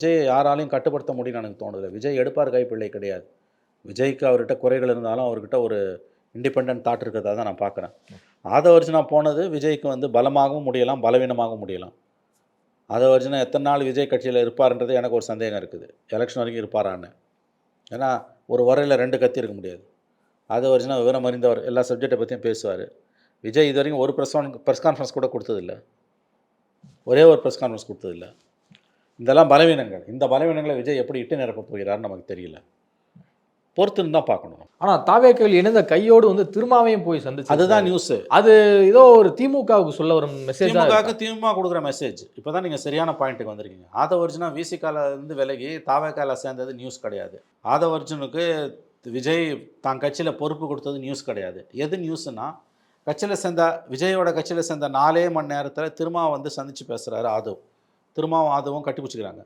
விஜய் யாராலையும் கட்டுப்படுத்த முடியும்னு எனக்கு தோணுது. விஜய் எடுப்பார் கைப்பிள்ளை கிடையாது. விஜய்க்கு அவர்கிட்ட குறைகள் இருந்தாலும் அவர்கிட்ட ஒரு இண்டிபெண்டன்ட் தாட் இருக்கிறதா தான் நான் பார்க்குறேன். ஆதவர்ஜுனா போனது விஜய்க்கு வந்து பலமாகவும் முடியலாம், பலவீனமாகவும் முடியலாம். ஆதவர்ஜுனா எத்தனை நாள் விஜய் கட்சியில் இருப்பார்ன்றது எனக்கு ஒரு சந்தேகம் இருக்குது. எலெக்ஷன் வரைக்கும் இருப்பாரான்னு. ஏன்னா ஒரு உரையில் 2 கத்தி இருக்க முடியாது. ஆதவர்ஜுனா விவரம் அறிந்தவர், எல்லா சப்ஜெக்டை பற்றியும் பேசுவார். விஜய் இது வரைக்கும் ஒரு ப்ரெஸ் கான்ஃபரன்ஸ் கூட கொடுத்ததில்லை. ஒரே ஒரு ப்ரெஸ் கான்ஃபரன்ஸ் கொடுத்ததில்லை. இதெல்லாம் பலவீனங்கள். இந்த பலவீனங்களை விஜய் எப்படி இட்டு நிரப்ப போகிறார்னு நமக்கு தெரியல. பொறுத்துன்னு தான் பார்க்கணும். ஆனால் தாவேக்கள் இணைந்த கையோடு வந்து திருமாவையும் போய் சந்திச்சு, அதுதான் நியூஸு. அது ஏதோ ஒரு திமுகவுக்கு சொல்ல ஒரு மெசேஜ். திமுக கொடுக்குற மெசேஜ். இப்போ தான் நீங்கள் சரியான பாயிண்ட்டுக்கு வந்திருக்கீங்க. ஆதவர்ஜுனா விசிகால இருந்து விலகி தாவேக்கால சேர்ந்தது நியூஸ் கிடையாது. ஆதவர்ஜுனுக்கு விஜய் தான் கட்சியில் பொறுப்பு கொடுத்தது நியூஸ் கிடையாது. எது நியூஸ்னா, கட்சியில் சேர்ந்த விஜயோட கட்சியில் சேர்ந்த 4 மணி நேரத்தில் திருமாவை வந்து சந்தித்து பேசுகிறாரு ஆதவ். திருமாவும் ஆதவும் கட்டி பிடிச்சிக்கிறாங்க.